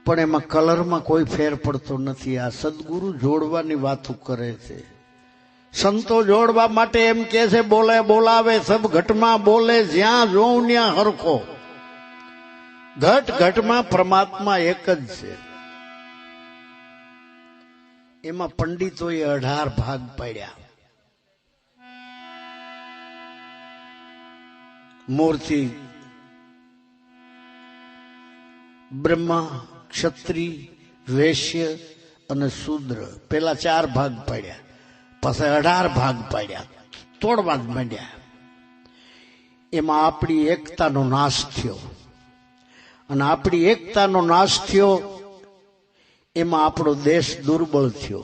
પણ એમાં કલરમાં કોઈ ફેર પડતો નથી. આ સદગુરુ જોડવાની વાતો કરે છે. સંતો જોડવા માટે એમ કે છે, બોલે બોલાવે સબ ઘટમાં બોલે, જ્યાં જોઉં ત્યાં હરખો. ઘટ ઘટમાં પરમાત્મા એક જ છે. એમાં પંડિતોએ 18 ભાગ પાડ્યા. મૂર્તિ બ્રહ્મા, ક્ષત્રિય, વૈશ્ય અને શૂદ્ર, પેલા 4 ભાગ પાડ્યા. પછી 18 ભાગ પાડ્યા, તોડવા જ માંડ્યા. એમાં આપણી એકતાનો નાશ થયો. અને આપણી એકતાનો નાશ થયો એમાં આપણો દેશ દુર્બળ થયો.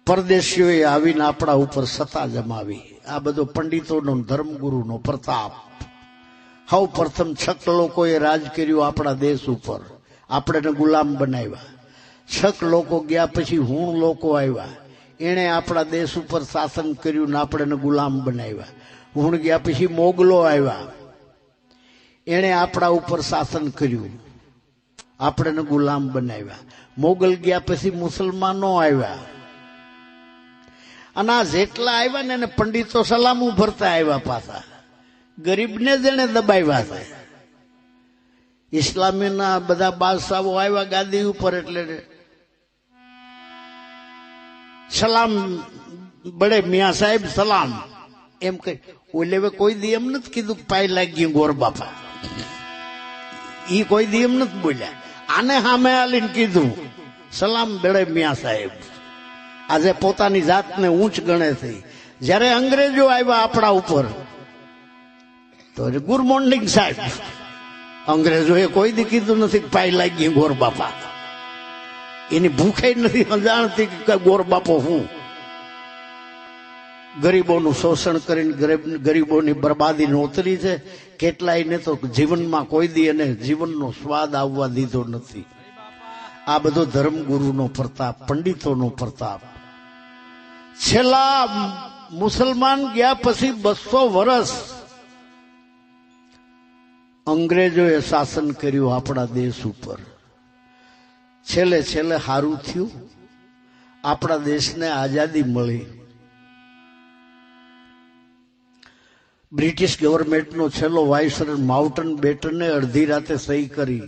પરદેશીઓએ આવીને આપણા ઉપર સત્તા જમાવી. આ બધો પંડિતોનો, ધર્મગુરુનો પ્રતાપ. સૌ પ્રથમ છક લોકોએ રાજ કર્યું આપણા દેશ ઉપર, આપણને ગુલામ બનાવ્યા. છક લોકો ગયા પછી હુણ લોકો આવ્યા, એણે આપણા દેશ ઉપર શાસન કર્યું ને આપણને ગુલામ બનાવ્યા. હુણ ગયા પછી મોગલો આવ્યા, એણે આપણા ઉપર શાસન કર્યું, આપણને ગુલામ બનાવ્યા. મોગલ ગયા પછી મુસલમાનો આવ્યા. અને આ જેટલા આવ્યા ને એને પંડિતો સલામું ભરતા આવ્યા. પાછા ગરીબને જ એને દબાવ્યા છે. ઇસ્લામીના બધા બાદશાહો આવ્યા ગાદી ઉપર એટલે સલામ, બડે મિયા સાહેબ સલામ એમ કહી. ઓલે કોઈ દી એમ નથી કીધું પાય લાગી ગોર બાપા, ઈ કોઈ દી એમ નથી બોલ્યા. આને સામે આલીને કીધું સલામ બડે મિયા સાહેબ. આજે પોતાની જાતને ઊંચ ગણે છે. જયારે અંગ્રેજો આવ્યા આપણા ઉપર તો ગુડ મોર્નિંગ સાહેબ. અંગ્રેજોએ કોઈ દી કીધું નથી પાય લાગી ગોર બાપા. એની ભૂખે નથી જાણતી કે ગોર બાપો હું. ગરીબોનું શોષણ કરીને ગરીબોની બરબાદી નોતરી છે. કેટલાયને તો જીવનમાં કોઈ દી એને જીવનનો સ્વાદ આવવા દીધો નથી. આ બધો ધર્મગુરુનો પ્રતાપ, પંડિતોનો પ્રતાપ. છેલ્લા મુસલમાન ગયા પછી 200 વર્ષ અંગ્રેજોએ શાસન કર્યું આપણા દેશ ઉપર. છેલ્લે છેલ્લે સારું થયું, આપણા દેશને આઝાદી મળી. બ્રિટિશ ગવર્મેન્ટનો છેલ્લો વાઇસરોય માઉન્ટન બેટને અડધી રાતે સહી કરી.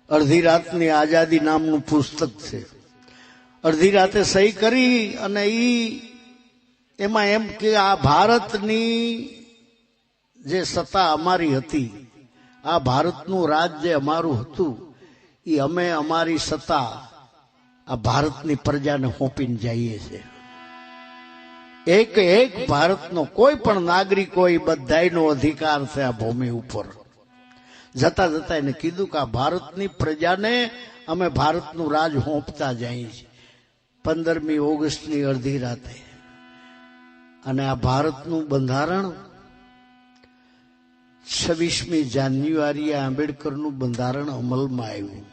અડધી રાતની આઝાદી નામનું પુસ્તક છે. અડધી રાતે સહી કરી અને એમાં એમ કે આ ભારતની જે સત્તા અમારી હતી, આ ભારતનું રાજ જે અમારું હતું, એ અમે અમારી સત્તા આ ભારતની પ્રજાને સોંપીને જઈએ છીએ. એક એક ભારતનો કોઈ પણ નાગરિક હોય, બધાયનો અધિકાર છે આ ભૂમિ ઉપર. જતા જતા એને કીધું કે આ ભારતની પ્રજાને અમે ભારતનું રાજ સોંપતા જઈએ છીએ. 15મી ઓગસ્ટની અડધી રાતે. અને આ ભારતનું બંધારણ 26મી જાન્યુઆરીએ આંબેડકરનું બંધારણ અમલમાં આવ્યું.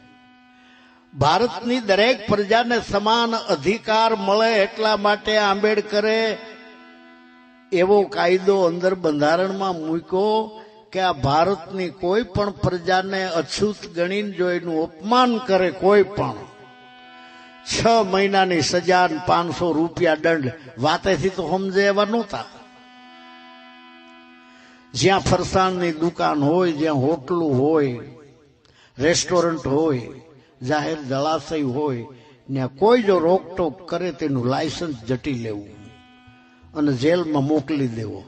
ભારતની દરેક પ્રજાને સમાન અધિકાર મળે એટલા માટે આંબેડકરે એવો કાયદો અંદર બંધારણમાં મૂક્યો કે આ ભારતની કોઈ પણ પ્રજાને અછૂત ગણીને જો એનું અપમાન કરે કોઈ પણ, 6 મહિનાની સજા, 500 રૂપિયા દંડ. વાતેથી તો સમજે એવા નહોતા. જ્યાં ફરસાણની દુકાન હોય, જ્યાં હોટલું હોય, રેસ્ટોરન્ટ હોય, જાહેર જળાશય હોય, ત્યાં કોઈ જો રોકટોક કરે તેનું લાયસન્સ જટી લેવું અને જેલમાં મોકલી દેવો.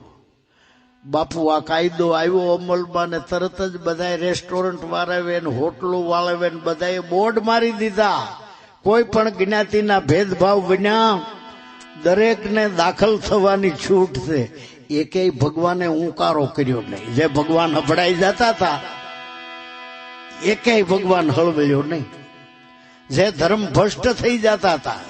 બાપુ આ કાયદો આવ્યો અમલમાં ને તરત જ બધાએ રેસ્ટોરન્ટ વાળાવે ને હોટલો વાળાવે ને બધાએ બોર્ડ મારી દીધા. કોઈ પણ જ્ઞાતિના ભેદભાવ વિના દરેકને દાખલ થવાની છૂટ છે. એકેય ભગવાને ઉંકારો કર્યો નહીં. જે ભગવાન હભડાઈ જતા હતા એકેય ભગવાન હળવેલો નહીં. જે ધર્મ ભ્રષ્ટ થઈ જતા હતા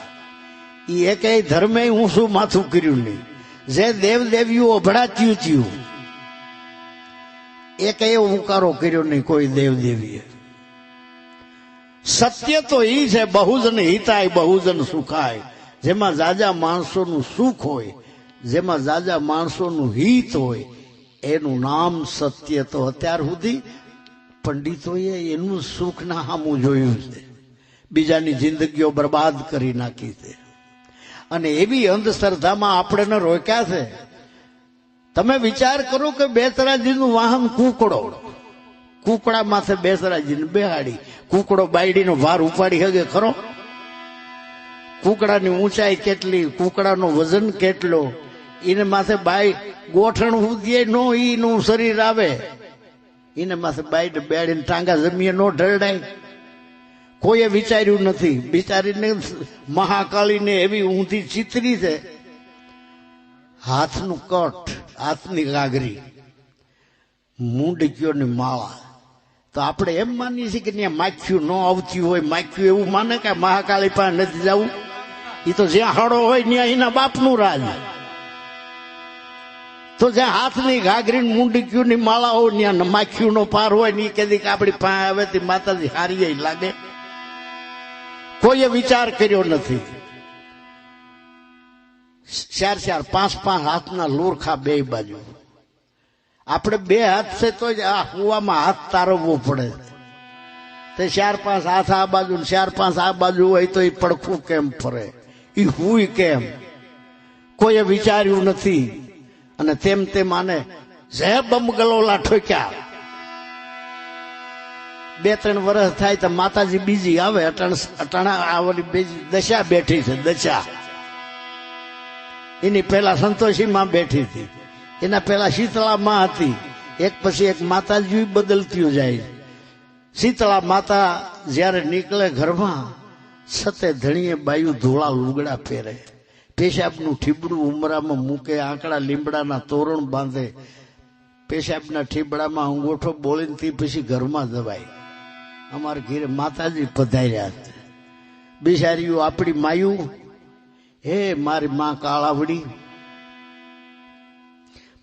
એ એકેય ધર્મે ઊંચું માથું કર્યું નહીં. જે દેવદેવીઓ અભડાચ્યું થયું એકેય ઉંકારો કર્યો નહીં કોઈ દેવદેવીએ. સત્ય તો એ છે બહુજન હિતાય બહુજન સુખાય. જેમાં જાજા માણસોનું સુખ હોય, જેમાં જાજા માણસોનું હિત હોય, એનું નામ સત્ય. તો અત્યાર સુધી પંડિતોએ એનું સુખ ના હામું જોયું છે, બીજાની જિંદગીઓ બરબાદ કરી નાખી છે, અને એવી અંધશ્રદ્ધામાં આપણે રોક્યા છે. તમે વિચાર કરો કે બેસરાજીનું વાહન કૂકડો, કૂકડા માથે બેસરાજીને બેહાડી, કૂકડો બાયડીનો ભાર ઉપાડી શકે ખરો? કૂકડાની ઊંચાઈ કેટલી, કૂકડાનો વજન કેટલો, એને માથે બાઈ ગોઠણ ઉદીએ નો ઈનું શરીર આવે, એને માથે બાઈ બેડીને ટાંગા જમીએ નો ઢળડાય. કોઈએ વિચાર્યું નથી. બિચારીને મહાકાળીને એવી ઊંધી ચિતરી છે, હાથનું કટ, હાથની ગાગરી, મૂંડકીઓની માળા. તો આપણે એમ માનીએ છીએ કે ત્યાં માખ્યું ન આવતી હોય, માખ્યું એવું માને કે મહાકાળી પાસે નથી જવું. એ તો જ્યાં હળો હોય ત્યાં એના બાપનું રાજ. તો જ્યાં હાથની ગાગરી મૂંડકીઓની માળા હોય ત્યાં માખ્યું નો પાર હોય ને એ કદી આપણી પાસે આવે તે માતાજી હારી લાગે. કોઈએ વિચાર કર્યો નથી. 4-4, 5-5 હાથના લોરખા બે બાજુ. આપણે 2 હાથ છે તો જ આ કુવામાં હાથ તારવવો પડે. તે 4-5 હાથ આ બાજુ ને 4-5 આ બાજુ હોય તો એ પડખું કેમ ફરે, એ હુંય કેમ, કોઈએ વિચાર્યું નથી. અને તેમ આને જે બમગલોલા ઠોક્યા. 2-3 વર્ષ થાય તો માતાજી બીજી આવે. અટાણા આવલી બીજી દશા બેઠી છે, દશા. એની પેલા સંતોષીમાં બેઠી હતી, એના પેલા શીતળામાં હતી. એક પછી એક માતાજી બદલતી જાય. શીતળા માતા જયારે નીકળે ઘરમાં, સતે ધણીએ બાયું ધોળા લુગડા પહેરે, પેશાબનું ઠીબડું ઉમરામાં મૂકે, આંકડા લીમડાના તોરણ બાંધે, પેશાબના ઠીબડામાં અંગોઠો બોલીને તે પછી ઘરમાં જવાય. અમારા ઘરે માતાજી પધાર્યા. બિચારીઓ આપણી માયું, હે મારી માં કાળાવડી,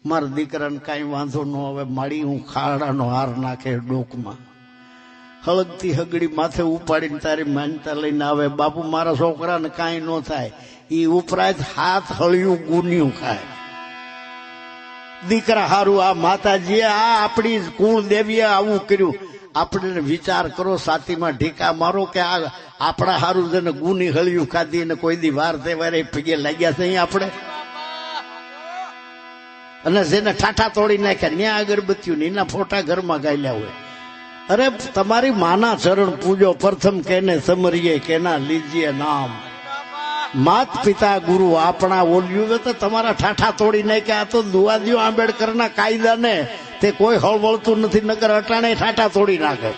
મારા દીકરાને કાંઈ વાંધો ન આવે, માડી હું ખાડાનો હાર નાખે ડોકમાં, હળગતી હગડી માથે ઉપાડીને તારી માનતા લઈને આવે. બાપુ મારા છોકરાને કાંઈ ન થાય. એ ઉપરાંત હાથ હળિયું ગુન્યું ખાય. દીકરા હારું આ માતાજીએ, આ આપણી કુળ દેવીએ આવું કર્યું. આપણે વિચાર કરો, સાતીમાં ઢીકા મારો કે આ આપણા હારું જેને ગુની હળિયું ખાધી અને કોઈ દી વાર તહેવારે પગે લાગ્યા છે અહીં આપણે, અને જેને ઠાઠા તોડી નાખ્યા ન્યા અગરબત્તીઓ ને એના ફોટા ઘરમાં ગાયલા હોય. અરે તમારી માના ચરણ પૂજો, પ્રથમ કેને સમરીએ કેના લીજીએ નામ. માત પિતા ગુરુ આપણા ઓલ્યું તો તમારા ઠાઠા તોડી નાખ્યા. તો દુવાદીઓ આંબેડકરના કાયદાને તે કોઈ હળવળતું નથી, નગર અટાણે ઠાઠા તોડી નાખે.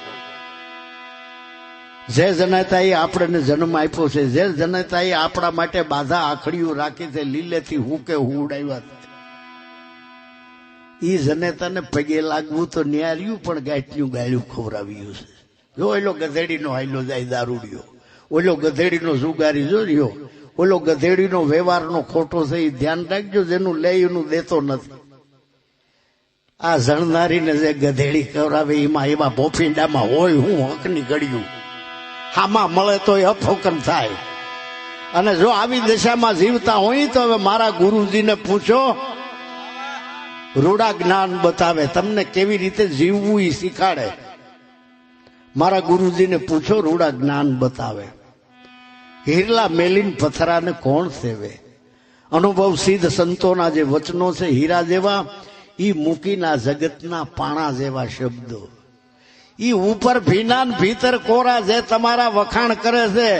જે જનતાએ આપણને જન્મ આપ્યો છે, જે જનતાએ આપણા માટે બાધા આખડીઓ રાખી છે, લીલેથી હુકે ઉડાવ્યા, ઈ જનેતાને પગે લાગવું તો ન્યાર્યું, પણ ગાંઠિયું ગાળ્યું ખવડાવ્યું છે. જો ઓલો ગધેડીનો હાયલો જાય દારૂડિયો, ઓલો ગધેડીનો જુગારી જો રહ્યો, ઓલો ગધેડીનો વ્યવહારનો ખોટો છે. એ ધ્યાન રાખજો, જેનું લે એનું દેતો નથી. આ જણનારીને જે ગધેડી ખવડાવે એમાં એવા ભોફીંડામાં હોય હું હકની ગળ્યું, હામાં મળે તો એ અફોકન થાય. અને જો આવી દશામાં જીવતા હોય તો હવે મારા ગુરુજીને પૂછો, રૂડા જ્ઞાન બતાવે, તમને કેવી રીતે જીવવું એ શીખાડે. મારા ગુરુજીને પૂછો, રૂડા જ્ઞાન બતાવે. હીરલા મેલીન પથરાને કોણ સેવે? અનુભવ સિદ્ધ સંતોના જે વચનો છે હીરા જેવા, ઈ મૂકીના જગતના પાણા જેવા શબ્દો. ઈ ઉપર ભીના ભીતર કોરા જે તમારા વખાણ કરે છે.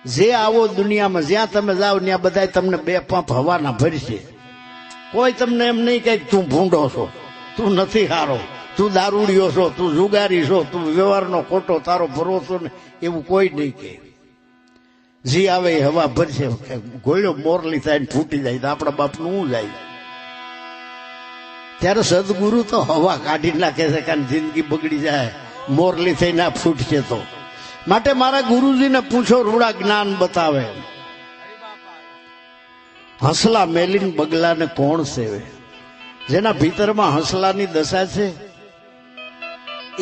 જે આવો દુનિયામાં જ્યાં તમે જાઓ ત્યાં બધા તમને 2 પંપ હવાના ભરશે. કોઈ તમને એમ નહીં કે તું ભૂંડો છો, તું નથી હારો, તું દારૂડિયો છો, તું જુગારી છો, તું વ્યવહારનો ખોટો, તારો ભરોસો ને એવું કોઈ નહીં કે. જી આવે એ હવા ભરશે. ગોળ્યો મોરલી થાય ને ફૂટી જાય તો આપણા બાપનું શું જાય? ત્યારે સદગુરુ તો હવા કાઢી નાખે છે, કારણ જિંદગી બગડી જાય, મોરલી થઈ ના ફૂટશે તો. માટે મારા ગુરુજીને પૂછો, રૂડા જ્ઞાન બતાવે. હંસલા મેલીન બગલાને કોણ સેવે? જેના ભીતરમાં હંસલાની દશા છે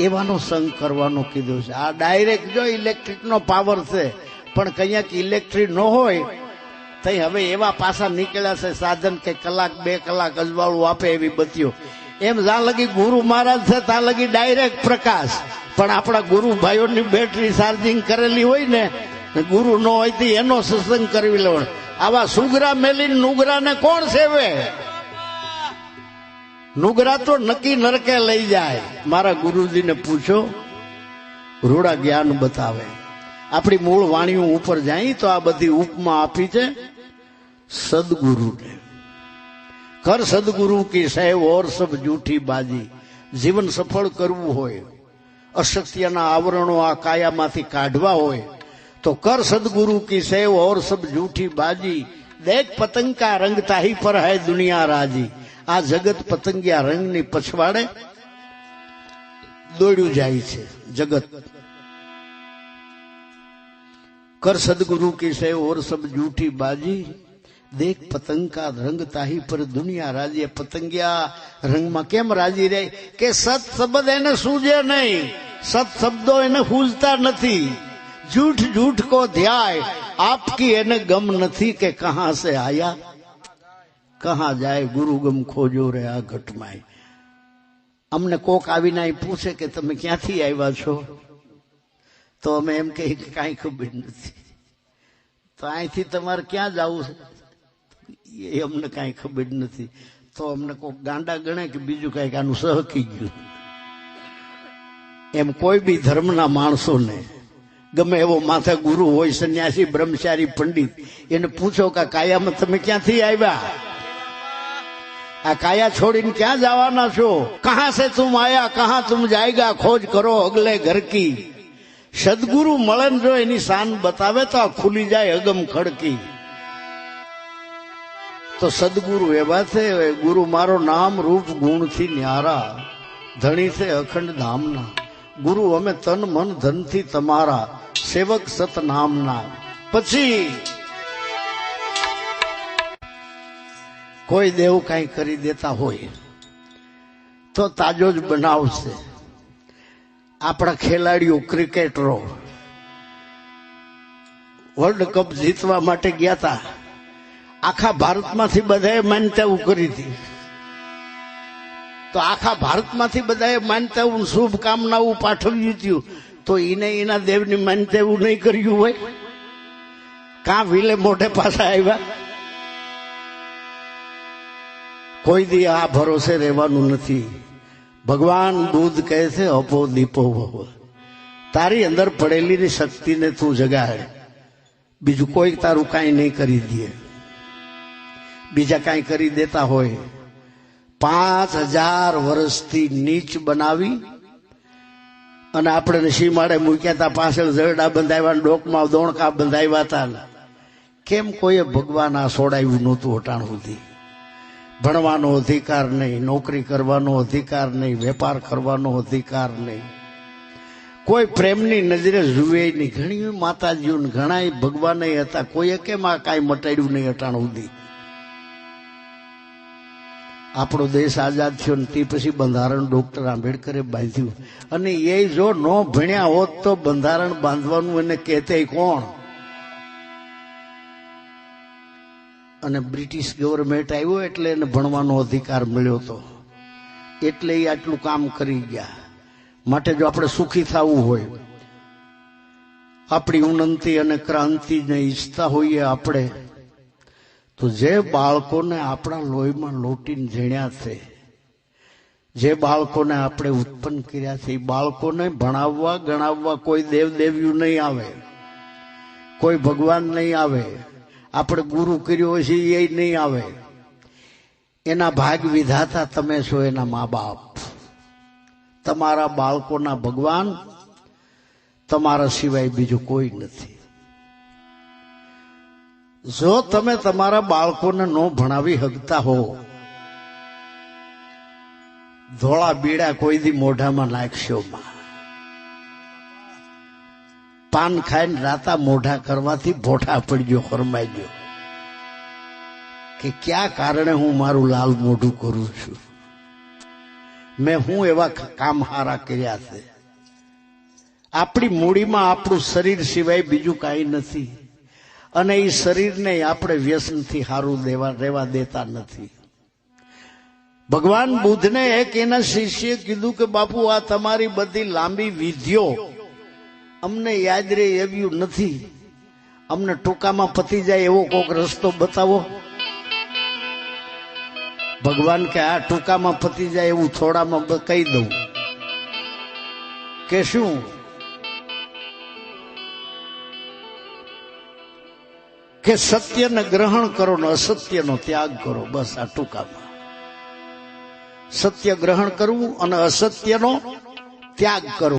એવાનો સંગ કરવાનો કીધું છે. આ ડાયરેક્ટ જો ઇલેક્ટ્રિકનો પાવર છે, પણ કંઈક ઇલેક્ટ્રિક ન હોય તઈ હવે એવા પાસા નીકળ્યા છે સાધન કે 1-2 કલાક અજવાળું આપે એવી બત્તીઓ. એમ જ્યાં લગી ગુરુ મહારાજ છે ત્યાં લગી ડાયરેક્ટ પ્રકાશ. પણ આપણા ગુરુ ભાઈઓની બેટરી ચાર્જિંગ કરેલી હોય ને, ગુરુ ન હોય તો એનો સત્સંગ કરવી લેવાનો. આવા સુગરા મેલીને નુગરાને કોણ સેવે? નુગરા તો નક્કી નરકે લઈ જાય. મારા ગુરુજીને પૂછો, રૂડા જ્ઞાન બતાવે. આપણી મૂળ વાણીઓ ઉપર જાય તો આ બધી ઉપમા આપી છે સદગુરુને. કર સદગુરુ કી સહેવ ઓર સબ જૂઠી બાજી. જીવન સફળ કરવું હોય, અશક્તિના આવરણો આ કાયામાંથી કાઢવા હોય તો કર સદગુરુ કી સેવ ઓર સબ જૂઠી બાજી. દેખ પતંગ કા રંગ તાહી પર હૈ દુનિયા રાજી. આ જગત પતંગિયા રંગની પછવાડે દોડ્યું જાય છે જગત. कर सदगुरु की सेव और सब झूठी बाजी. देख पतंग का रंग ताही पर दुनिया राजी. पतंगिया रंग में केम राजी रहे કે સત શબ્દ એને સૂજે નહીં, સત શબ્દો એને સૂજતા નથી. झूठ झूठ को ध्याय आपकी એને ગમ નથી કે કહાં સે આયા કહાં જાય. ગુરુ ગમ ખોજો રે આ ઘટમાં. અમને કોક આવીને પૂછે કે તમે ક્યાંથી આવ્યા છો, તો અમે એમ કહીએ કે કાંઈ ખબર નથી. તો અહીંથી તમારે ક્યાં જવું છે એ અમને કાંઈ ખબર નથી. તો અમને કોઈક ગાંડા ગણે કે બીજું કાંઈક આનું સહકી ગયું. એમ કોઈ બી ધર્મના માણસોને ગમે એવો માથે ગુરુ હોય, સંન્યાસી, બ્રહ્મચારી, પંડિત, એને પૂછો કે કાયામાં તમે ક્યાંથી આવ્યા, આ કાયા છોડીને ક્યાં જવાના છો? કહાં સે તુમ આયા કહાં તુમ જાયગા, ખોજ કરો અગલે ઘર કી. સદગુરુ મળે ને જો એની શાન બતાવે તો આ ખુલી જાય અગમ ખડકી. તો સદગુરુ એવા છે, ગુરુ મારો નામ રૂપ ગુણથી ન્યારા, ધણી છે અખંડ ધામના. ગુરુ અમે તન મન ધનથી તમારા, સેવક સત નામના. પછી કોઈ દેવ કઈ કરી દેતા હોય તો તાજો જ બનાવશે. આપણા ખેલાડીઓ, ક્રિકેટરો વર્લ્ડ કપ જીતવા માટે ગયા હતા. આખા ભારતમાંથી બધાએ માન્યતાઓ કરી હતી. તો આખા ભારતમાંથી બધાએ માન્યતાઓ, શુભકામનાઓ પાઠવ્યું હતું. તો એને એના દેવની માન્યતા એવું નહીં કર્યું હોય? કાં વિલે મોઢે પાછા આવ્યા? કોઈ દી આ ભરોસે રહેવાનું નથી. ભગવાન બુદ્ધ કહે છે અપો દીપો ભવ. તારી અંદર પડેલી શક્તિને તું જગાડ, બીજું કોઈ તારું કાંઈ નહીં કરી દે. બીજા કાંઈ કરી દેતા હોય 5000 વર્ષથી નીચ બનાવી અને આપણે સીમાડે મૂક્યા હતા. પાછળ જરડા બંધાવ્યા, ડોકમાં દોણકા બંધાવ્યા હતા. કેમ કોઈએ ભગવાન આ છોડાવ્યું નહોતું અટાણ સુધી? ભણવાનો અધિકાર નહીં, નોકરી કરવાનો અધિકાર નહીં, વેપાર કરવાનો અધિકાર નહીં, કોઈ પ્રેમની નજરે જુએ નહીં. ઘણી માતાજીઓ ઘણા ભગવાન હતા, કોઈએ કેમ આ કાંઈ મટાડ્યું નહીં અટાણ સુધી? આપણો દેશ આઝાદ થયો ને તે પછી બંધારણ ડોક્ટર આંબેડકરે બાંધ્યું. અને એ જો ન ભણ્યા હોત તો બંધારણ બાંધવાનું એને કહેતે કોણ? અને બ્રિટિશ ગવર્મેન્ટ આવ્યો એટલે એને ભણવાનો અધિકાર મળ્યો હતો, એટલે એ આટલું કામ કરી ગયા. માટે જો આપણે સુખી થવું હોય, આપણી ઉન્નતિ અને ક્રાંતિને ઈચ્છતા હોઈએ આપણે, તો જે બાળકોને આપણા લોહીમાં લોટીને ઝીણ્યા છે, જે બાળકોને આપણે ઉત્પન્ન કર્યા છે, એ બાળકોને ભણાવવા ગણાવવા કોઈ દેવદેવીઓ નહીં આવે, કોઈ ભગવાન નહીં આવે, આપણે ગુરુ કર્યો છે એ નહીં આવે. એના ભાગ વિધાતા તમે છો, એના મા બાપ. તમારા બાળકોના ભગવાન તમારા સિવાય બીજું કોઈ નથી. જો તમે તમારા બાળકોને ન ભણાવી શકતા હો, ધોળા બીડા કોઈ દી મોઢામાં નાખશો માં. પાન ખાઈને રાતા મોઢા કરવાથી ભોઠા પડજો, ફરમાઈ ગયો કે ક્યાં કારણે હું મારું લાલ મોઢું કરું છું, મેં હું એવા કામ હારા કર્યા છે. આપણી મૂડીમાં આપણું શરીર સિવાય બીજું કાંઈ નથી, અને એ શરીરને આપણે વ્યસનથી સારું રહેવા દેતા નથી. ભગવાન બુદ્ધને એક એના શિષ્યએ કીધું કે બાપુ આ તમારી બધી લાંબી વિધિઓ અમને યાદ રહે એવું નથી, અમને ટૂંકામાં પતી જાય એવો કોક રસ્તો બતાવો. ભગવાન કે આ ટૂંકામાં પતી જાય એવું થોડામાં કહી દઉં. કે શું? કે સત્યને ગ્રહણ કરો ને અસત્યનો ત્યાગ કરો. બસ આ ટૂંકામાં સત્ય ગ્રહણ કરવું અને અસત્યનો ત્યાગ કરવો.